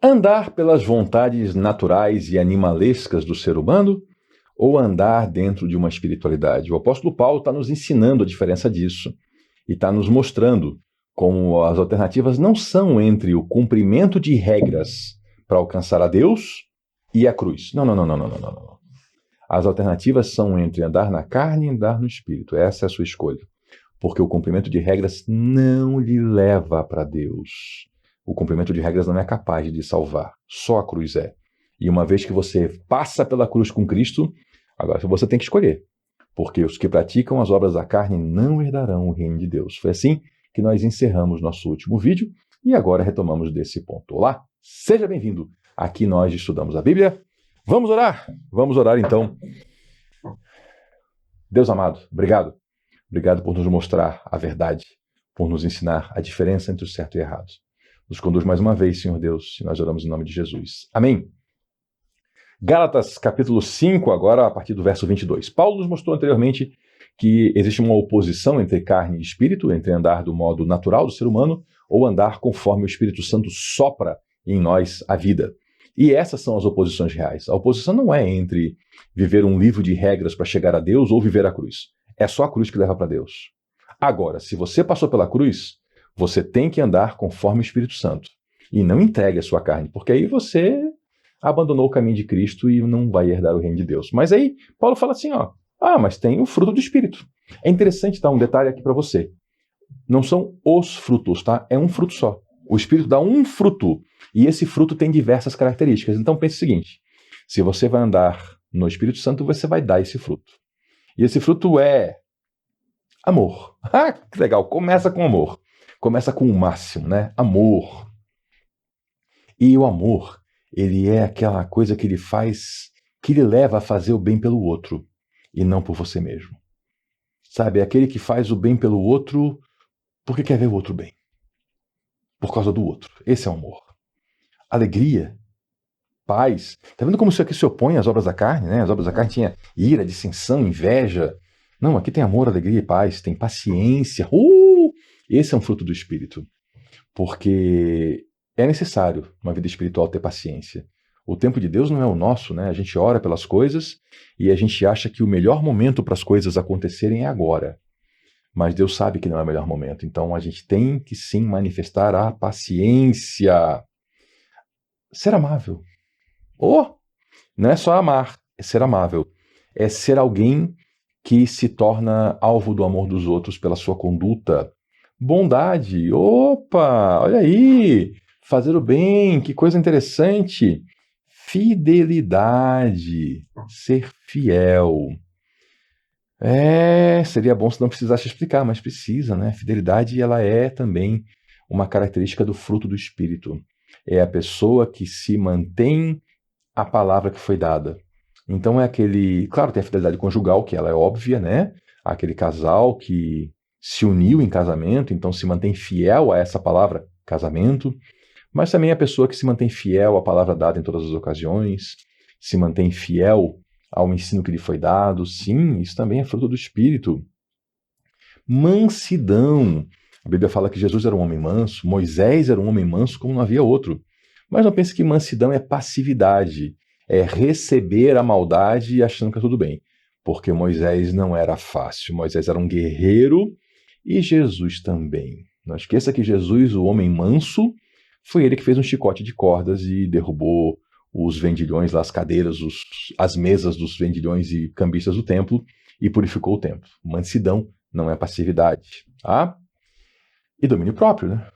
Andar pelas vontades naturais e animalescas do ser humano ou andar dentro de uma espiritualidade? O apóstolo Paulo está nos ensinando a diferença disso e está nos mostrando como as alternativas não são entre o cumprimento de regras para alcançar a Deus e a cruz. Não, não, não, não, não, não, não. As alternativas são entre andar na carne e andar no espírito. Essa é a sua escolha. Porque o cumprimento de regras não lhe leva para Deus. O cumprimento de regras não é capaz de salvar. Só a cruz é. E uma vez que você passa pela cruz com Cristo, agora você tem que escolher. Porque os que praticam as obras da carne não herdarão o reino de Deus. Foi assim que nós encerramos nosso último vídeo e agora retomamos desse ponto. Olá, seja bem-vindo. Aqui nós estudamos a Bíblia. Vamos orar? Vamos orar então. Deus amado, obrigado. Obrigado por nos mostrar a verdade, por nos ensinar a diferença entre o certo e o errado. Nos conduz mais uma vez, Senhor Deus, e nós oramos em nome de Jesus. Amém. Gálatas, capítulo 5, agora a partir do verso 22. Paulo nos mostrou anteriormente que existe uma oposição entre carne e espírito, entre andar do modo natural do ser humano ou andar conforme o Espírito Santo sopra em nós a vida. E essas são as oposições reais. A oposição não é entre viver um livro de regras para chegar a Deus ou viver a cruz. É só a cruz que leva para Deus. Agora, se você passou pela cruz, você tem que andar conforme o Espírito Santo. E não entregue a sua carne, porque aí você abandonou o caminho de Cristo e não vai herdar o reino de Deus. Mas aí, Paulo fala assim, mas tem o fruto do Espírito. É interessante dar um detalhe aqui para você. Não são os frutos, tá? É um fruto só. O Espírito dá um fruto. E esse fruto tem diversas características. Então pense o seguinte, se você vai andar no Espírito Santo, você vai dar esse fruto. E esse fruto é amor. Ah, que legal. Começa com amor. Começa com o máximo, né? Amor. E o amor, ele é aquela coisa que ele faz, que ele leva a fazer o bem pelo outro e não por você mesmo. Sabe, é aquele que faz o bem pelo outro porque quer ver o outro bem. Por causa do outro. Esse é o amor. Alegria, paz. Tá vendo como isso aqui se opõe às obras da carne, né? As obras da carne tinham ira, dissensão, inveja. Não, aqui tem amor, alegria e paz, tem paciência. Esse é um fruto do Espírito. Porque é necessário, numa vida espiritual, ter paciência. O tempo de Deus não é o nosso, né? A gente ora pelas coisas e a gente acha que o melhor momento para as coisas acontecerem é agora. Mas Deus sabe que não é o melhor momento. Então a gente tem que sim manifestar a paciência. Ser amável. Não é só amar, é ser amável. É ser alguém que se torna alvo do amor dos outros pela sua conduta. Bondade. Olha aí. Fazer o bem, que coisa interessante. Fidelidade. Ser fiel. Seria bom se não precisasse explicar, mas precisa, né? Fidelidade, ela é também uma característica do fruto do Espírito. É a pessoa que se mantém a palavra que foi dada. Então é aquele... Claro, tem a fidelidade conjugal, que ela é óbvia, né? Aquele casal que se uniu em casamento, então se mantém fiel a essa palavra, casamento. Mas também a pessoa que se mantém fiel à palavra dada em todas as ocasiões, se mantém fiel ao ensino que lhe foi dado. Sim, isso também é fruto do Espírito. Mansidão. A Bíblia fala que Jesus era um homem manso, Moisés era um homem manso como não havia outro. Mas não pense que mansidão é passividade, é receber a maldade achando que é tudo bem. Porque Moisés não era fácil, Moisés era um guerreiro e Jesus também. Não esqueça que Jesus, o homem manso, foi ele que fez um chicote de cordas e derrubou os vendilhões, as cadeiras, as mesas dos vendilhões e cambistas do templo e purificou o templo. Mansidão não é passividade. Tá? E domínio próprio, né?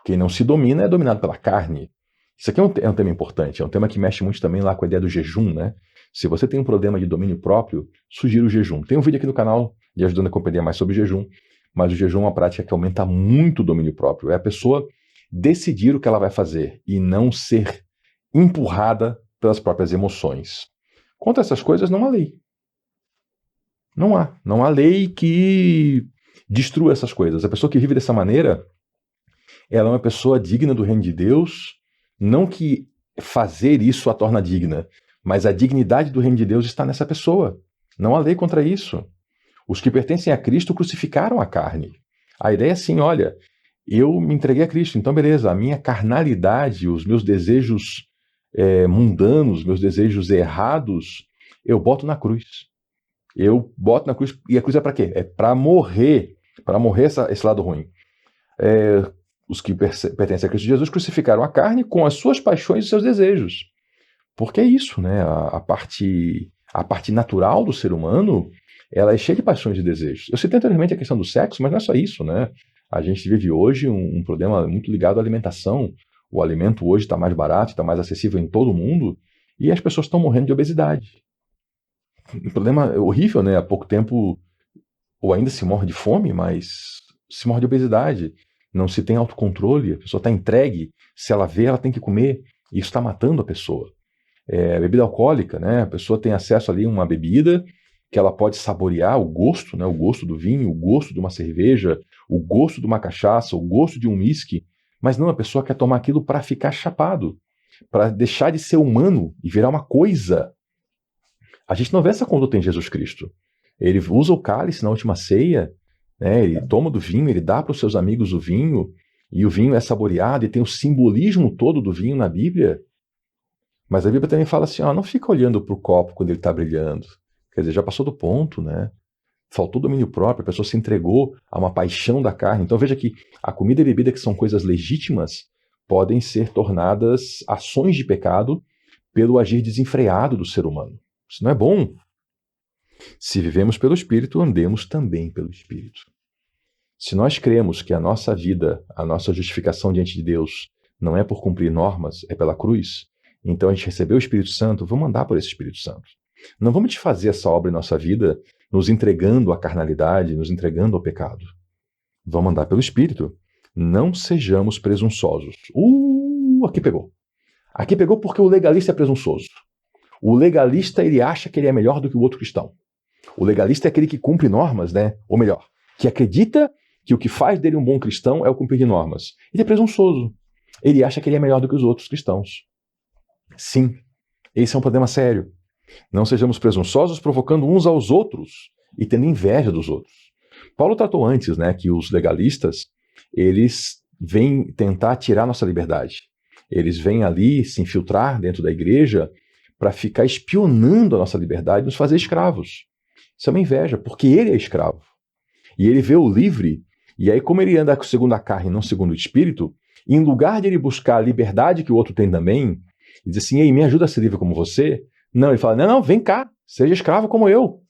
Quem não se domina é dominado pela carne. Isso aqui é um tema importante, é um tema que mexe muito também lá com a ideia do jejum, né? Se você tem um problema de domínio próprio, sugiro o jejum. Tem um vídeo aqui no canal de ajudando a compreender mais sobre o jejum, mas o jejum é uma prática que aumenta muito o domínio próprio. É a pessoa decidir o que ela vai fazer e não ser empurrada pelas próprias emoções. Contra essas coisas não há lei. Não há lei que destrua essas coisas. A pessoa que vive dessa maneira, ela é uma pessoa digna do reino de Deus, não que fazer isso a torna digna, mas a dignidade do reino de Deus está nessa pessoa. Não há lei contra isso. Os que pertencem a Cristo crucificaram a carne. A ideia é assim, olha, eu me entreguei a Cristo. Então, beleza, a minha carnalidade, os meus desejos mundanos, meus desejos errados, eu boto na cruz. Eu boto na cruz. E a cruz é para quê? É para morrer esse lado ruim. Os que pertencem a Cristo Jesus crucificaram a carne com as suas paixões e seus desejos. Porque é isso, né? A parte natural do ser humano, ela é cheia de paixões e desejos. Eu citei anteriormente a questão do sexo, mas não é só isso, né? A gente vive hoje um problema muito ligado à alimentação. O alimento hoje está mais barato, está mais acessível em todo o mundo, e as pessoas estão morrendo de obesidade. Um problema horrível, né? Há pouco tempo, ou ainda se morre de fome, mas se morre de obesidade. Não se tem autocontrole, a pessoa está entregue. Se ela vê, ela tem que comer. E isso está matando a pessoa. Bebida alcoólica, né? A pessoa tem acesso ali a uma bebida que ela pode saborear o gosto, né? O gosto do vinho, o gosto de uma cerveja, o gosto de uma cachaça, o gosto de um uísque. Mas não, a pessoa quer tomar aquilo para ficar chapado, para deixar de ser humano e virar uma coisa. A gente não vê essa conduta em Jesus Cristo. Ele usa o cálice na última ceia, né? Ele toma do vinho, ele dá para os seus amigos o vinho, e o vinho é saboreado e tem o simbolismo todo do vinho na Bíblia. Mas a Bíblia também fala assim, não fica olhando para o copo quando ele está brilhando. Quer dizer, já passou do ponto, né? Faltou domínio próprio, a pessoa se entregou a uma paixão da carne. Então veja que a comida e a bebida, que são coisas legítimas, podem ser tornadas ações de pecado pelo agir desenfreado do ser humano. Isso não é bom. Se vivemos pelo Espírito, andemos também pelo Espírito. Se nós cremos que a nossa vida, a nossa justificação diante de Deus, não é por cumprir normas, é pela cruz, então a gente recebeu o Espírito Santo, vamos andar por esse Espírito Santo. Não vamos desfazer essa obra em nossa vida nos entregando à carnalidade, nos entregando ao pecado. Vamos andar pelo Espírito. Não sejamos presunçosos. Aqui pegou. Aqui pegou porque o legalista é presunçoso. O legalista, ele acha que ele é melhor do que o outro cristão. O legalista é aquele que cumpre normas, né? Ou melhor, que acredita que o que faz dele um bom cristão é o cumprir de normas. Ele é presunçoso. Ele acha que ele é melhor do que os outros cristãos. Sim, esse é um problema sério. Não sejamos presunçosos, provocando uns aos outros e tendo inveja dos outros. Paulo tratou antes, né, que os legalistas, eles vêm tentar tirar nossa liberdade. Eles vêm ali se infiltrar dentro da igreja para ficar espionando a nossa liberdade e nos fazer escravos. Isso é uma inveja, porque ele é escravo. E ele vê o livre, e aí como ele anda segundo a carne e não segundo o espírito, em lugar de ele buscar a liberdade que o outro tem também, e dizer assim, ei, me ajuda a ser livre como você, não, ele fala, não, vem cá, seja escravo como eu.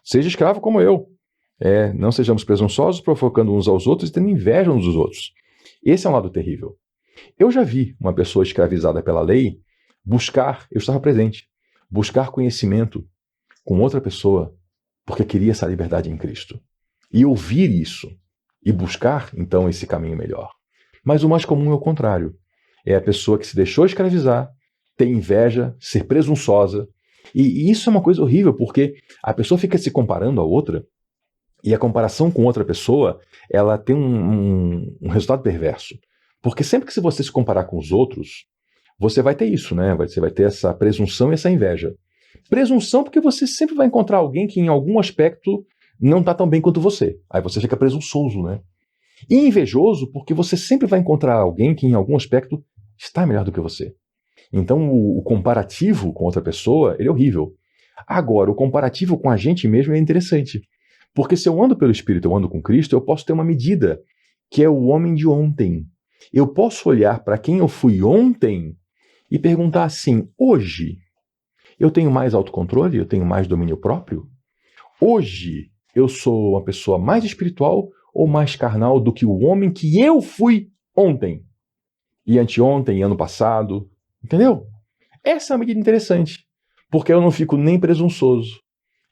Seja escravo como eu. Não sejamos presunçosos, provocando uns aos outros e tendo inveja uns dos outros. Esse é um lado terrível. Eu já vi uma pessoa escravizada pela lei eu estava presente, buscar conhecimento com outra pessoa porque queria essa liberdade em Cristo. E ouvir isso e buscar, então, esse caminho melhor. Mas o mais comum é o contrário. É a pessoa que se deixou escravizar, ter inveja, ser presunçosa. E isso é uma coisa horrível, porque a pessoa fica se comparando a outra, e a comparação com outra pessoa, ela tem um resultado perverso. Porque sempre que você se comparar com os outros, você vai ter isso, né? Você vai ter essa presunção e essa inveja. Presunção porque você sempre vai encontrar alguém que em algum aspecto não está tão bem quanto você. Aí você fica presunçoso, né? E invejoso porque você sempre vai encontrar alguém que em algum aspecto está melhor do que você. Então o comparativo com outra pessoa, ele é horrível. Agora, o comparativo com a gente mesmo é interessante. Porque se eu ando pelo Espírito, eu ando com Cristo, eu posso ter uma medida, que é o homem de ontem. Eu posso olhar para quem eu fui ontem e perguntar assim, hoje, eu tenho mais autocontrole? Eu tenho mais domínio próprio? Hoje, eu sou uma pessoa mais espiritual ou mais carnal do que o homem que eu fui ontem? E anteontem, e ano passado? Entendeu? Essa é uma medida interessante, porque eu não fico nem presunçoso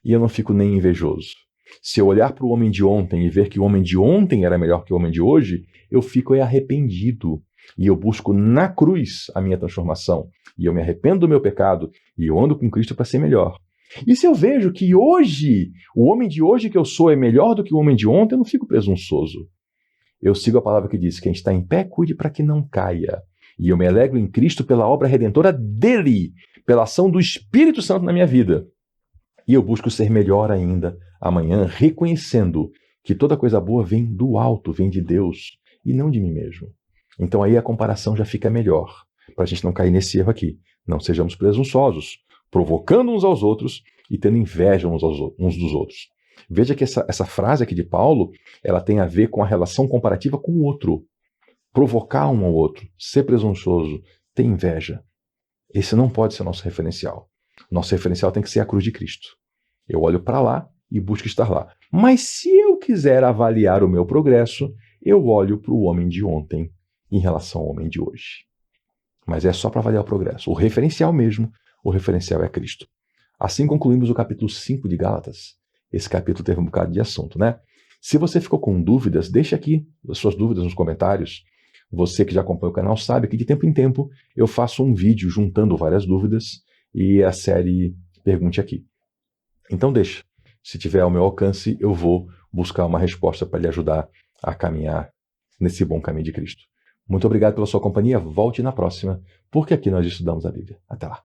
e eu não fico nem invejoso. Se eu olhar para o homem de ontem e ver que o homem de ontem era melhor que o homem de hoje, eu fico arrependido. E eu busco na cruz a minha transformação. E eu me arrependo do meu pecado e eu ando com Cristo para ser melhor. E se eu vejo que hoje, o homem de hoje que eu sou é melhor do que o homem de ontem, eu não fico presunçoso. Eu sigo a palavra que diz, quem está em pé, cuide para que não caia. E eu me alegro em Cristo pela obra redentora dele, pela ação do Espírito Santo na minha vida. E eu busco ser melhor ainda amanhã, reconhecendo que toda coisa boa vem do alto, vem de Deus. e não de mim mesmo. Então aí a comparação já fica melhor, para a gente não cair nesse erro aqui. Não sejamos presunçosos, provocando uns aos outros e tendo inveja uns dos outros. Veja que essa frase aqui de Paulo, ela tem a ver com a relação comparativa com o outro. Provocar um ao outro, ser presunçoso, ter inveja. Esse não pode ser nosso referencial. Nosso referencial tem que ser a cruz de Cristo. Eu olho para lá e busco estar lá. Mas se eu quiser avaliar o meu progresso, eu olho para o homem de ontem em relação ao homem de hoje. Mas é só para avaliar o progresso. O referencial mesmo, o referencial é Cristo. Assim concluímos o capítulo 5 de Gálatas. Esse capítulo teve um bocado de assunto, né? Se você ficou com dúvidas, deixe aqui as suas dúvidas nos comentários. Você que já acompanha o canal sabe que de tempo em tempo eu faço um vídeo juntando várias dúvidas e a série Pergunte Aqui. Então deixa. Se tiver ao meu alcance, eu vou buscar uma resposta para lhe ajudar a caminhar nesse bom caminho de Cristo. Muito obrigado pela sua companhia. Volte na próxima, porque aqui nós estudamos a Bíblia. Até lá.